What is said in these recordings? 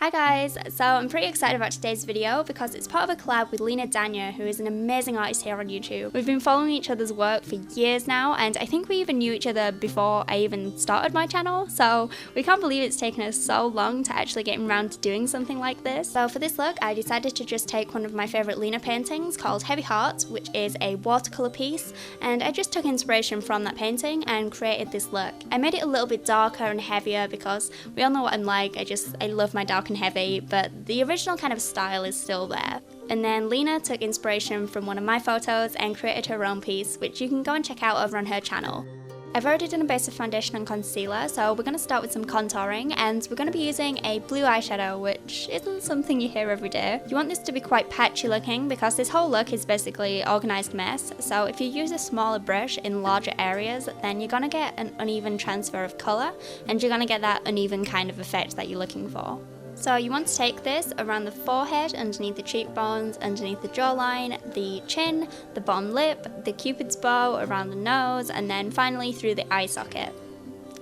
Hi guys, so I'm pretty excited about today's video because it's part of a collab with Lena Danya, who is an amazing artist here on YouTube. We've been following each other's work for years now, and I think we even knew each other before I even started my channel, so we can't believe it's taken us so long to actually get around to doing something like this. So for this look, I decided to just take one of my favourite Lena paintings called Heavy Hearts, which is a watercolour piece, and I just took inspiration from that painting and created this look. I made it a little bit darker and heavier because we all know what I'm like, I love my dark and heavy, but the original kind of style is still there. And then Lena took inspiration from one of my photos and created her own piece, which you can go and check out over on her channel. I've already done a base of foundation and concealer, so we're going to start with some contouring, and we're going to be using a blue eyeshadow, which isn't something you hear every day. You want this to be quite patchy looking because this whole look is basically organised mess, so if you use a smaller brush in larger areas, then you're going to get an uneven transfer of colour, and you're going to get that uneven kind of effect that you're looking for. So you want to take this around the forehead, underneath the cheekbones, underneath the jawline, the chin, the bottom lip, the cupid's bow, around the nose, and then finally through the eye socket.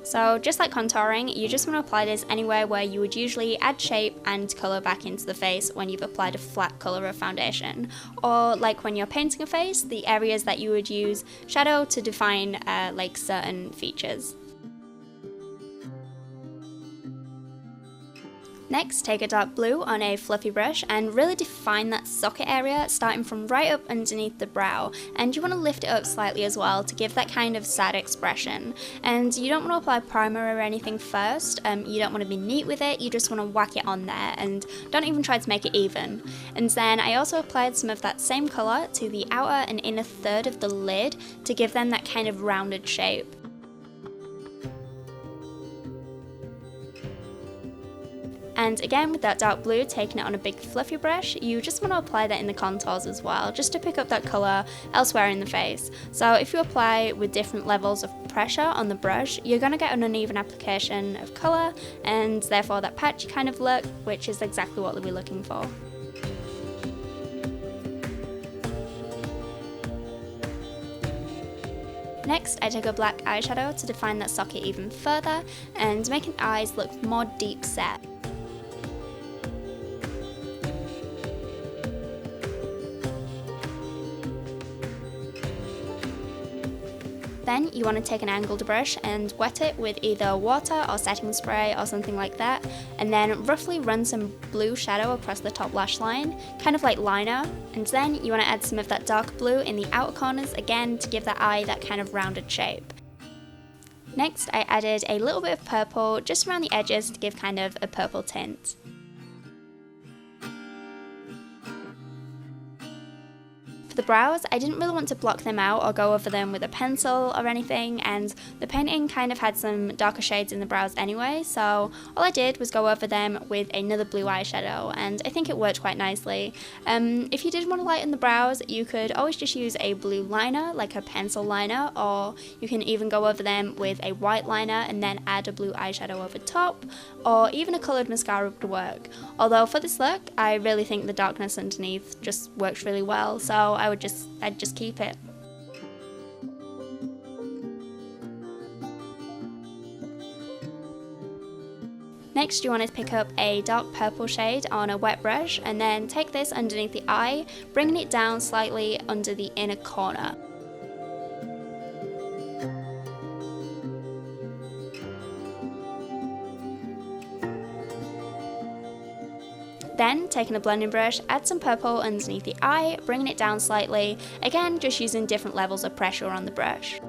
So just like contouring, you just want to apply this anywhere where you would usually add shape and colour back into the face when you've applied a flat colour of foundation. Or like when you're painting a face, the areas that you would use shadow to define like certain features. Next, take a dark blue on a fluffy brush and really define that socket area starting from right up underneath the brow, and you want to lift it up slightly as well to give that kind of sad expression. And you don't want to apply primer or anything first, you don't want to be neat with it, you just want to whack it on there and don't even try to make it even. And then I also applied some of that same colour to the outer and inner third of the lid to give them that kind of rounded shape. And again, with that dark blue, taking it on a big fluffy brush, you just want to apply that in the contours as well, just to pick up that colour elsewhere in the face. So if you apply with different levels of pressure on the brush, you're going to get an uneven application of colour, and therefore that patchy kind of look, which is exactly what we're looking for. Next, I took a black eyeshadow to define that socket even further, and making the eyes look more deep set. Then you want to take an angled brush and wet it with either water or setting spray or something like that, and then roughly run some blue shadow across the top lash line, kind of like liner, and then you want to add some of that dark blue in the outer corners again to give that eye that kind of rounded shape. Next, I added a little bit of purple just around the edges to give kind of a purple tint. For the brows, I didn't really want to block them out or go over them with a pencil or anything, and the painting kind of had some darker shades in the brows anyway, so all I did was go over them with another blue eyeshadow, and I think it worked quite nicely. If you did want to lighten the brows, you could always just use a blue liner, like a pencil liner, or you can even go over them with a white liner and then add a blue eyeshadow over top, or even a coloured mascara would work. Although for this look, I really think the darkness underneath just works really well, so I'd just keep it. Next, you want to pick up a dark purple shade on a wet brush and then take this underneath the eye, bringing it down slightly under the inner corner. Then, taking a blending brush, add some purple underneath the eye, bringing it down slightly, again just using different levels of pressure on the brush.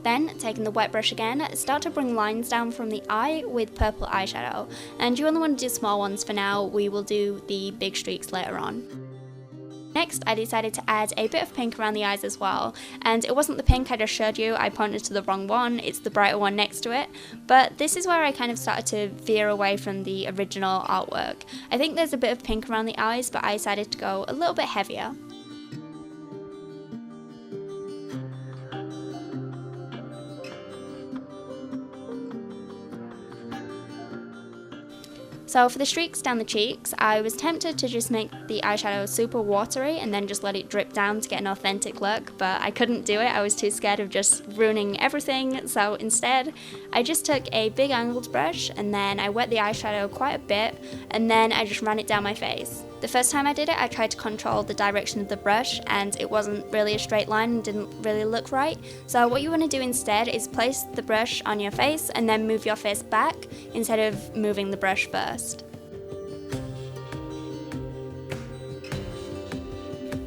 Then, taking the wet brush again, start to bring lines down from the eye with purple eyeshadow, and you only want to do small ones for now, we will do the big streaks later on. Next, I decided to add a bit of pink around the eyes as well, and it wasn't the pink I just showed you, I pointed to the wrong one, it's the brighter one next to it, but this is where I kind of started to veer away from the original artwork. I think there's a bit of pink around the eyes, but I decided to go a little bit heavier. So for the streaks down the cheeks, I was tempted to just make the eyeshadow super watery and then just let it drip down to get an authentic look, but I couldn't do it. I was too scared of just ruining everything, so instead I just took a big angled brush and then I wet the eyeshadow quite a bit and then I just ran it down my face. The first time I did it, I tried to control the direction of the brush and it wasn't really a straight line and didn't really look right. So what you want to do instead is place the brush on your face and then move your face back instead of moving the brush first.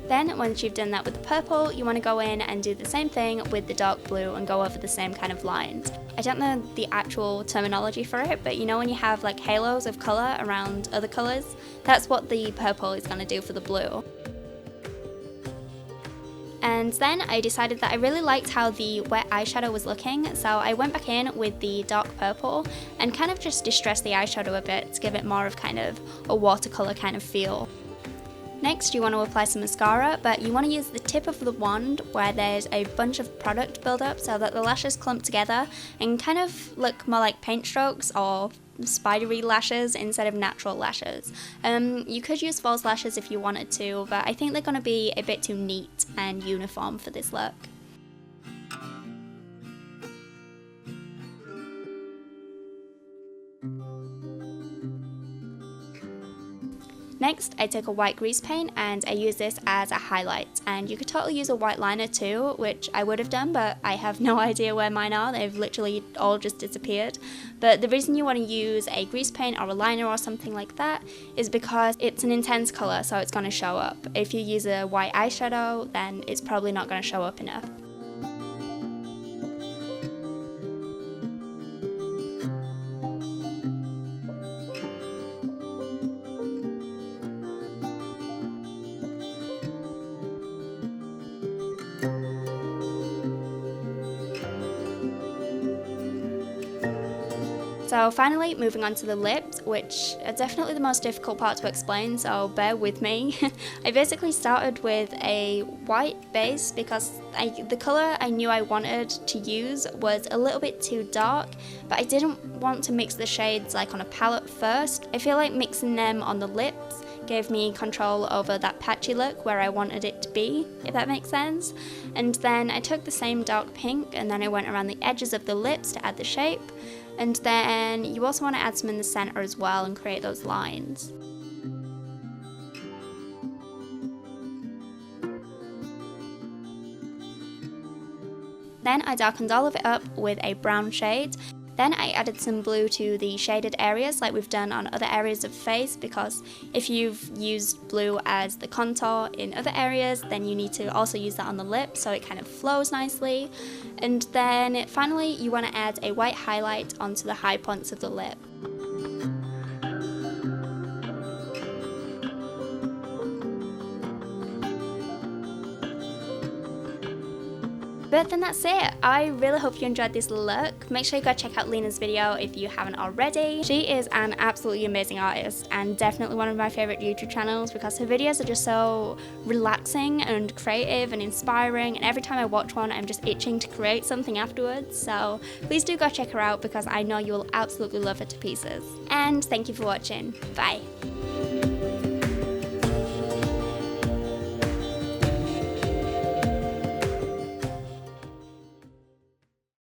Then once you've done that with the purple, you want to go in and do the same thing with the dark blue and go over the same kind of lines. I don't know the actual terminology for it, but you know when you have like halos of colour around other colours? That's what the purple is going to do for the blue. And then I decided that I really liked how the wet eyeshadow was looking, so I went back in with the dark purple and kind of just distressed the eyeshadow a bit to give it more of kind of a watercolour kind of feel. Next you want to apply some mascara, but you want to use the tip of the wand where there's a bunch of product build-up so that the lashes clump together and kind of look more like paint strokes or spidery lashes instead of natural lashes. You could use false lashes if you wanted to, but I think they're going to be a bit too neat and uniform for this look. Next, I took a white grease paint and I use this as a highlight, and you could totally use a white liner too, which I would have done, but I have no idea where mine are. They've literally all just disappeared. But the reason you want to use a grease paint or a liner or something like that is because it's an intense colour, so it's going to show up. If you use a white eyeshadow, then it's probably not going to show up enough. So finally, moving on to the lips, which are definitely the most difficult part to explain, so bear with me. I basically started with a white base because the colour I knew I wanted to use was a little bit too dark, but I didn't want to mix the shades like on a palette first. I feel like mixing them on the lips gave me control over that patchy look where I wanted it to be, if that makes sense. And then I took the same dark pink and then I went around the edges of the lips to add the shape. And then you also want to add some in the center as well and create those lines. Then I darkened all of it up with a brown shade. Then I added some blue to the shaded areas like we've done on other areas of face, because if you've used blue as the contour in other areas, then you need to also use that on the lip so it kind of flows nicely. And then finally you want to add a white highlight onto the high points of the lip. But then that's it. I really hope you enjoyed this look. Make sure you go check out Lena's video if you haven't already. She is an absolutely amazing artist and definitely one of my favourite YouTube channels because her videos are just so relaxing and creative and inspiring, and every time I watch one I'm just itching to create something afterwards. So please do go check her out because I know you will absolutely love her to pieces. And thank you for watching. Bye.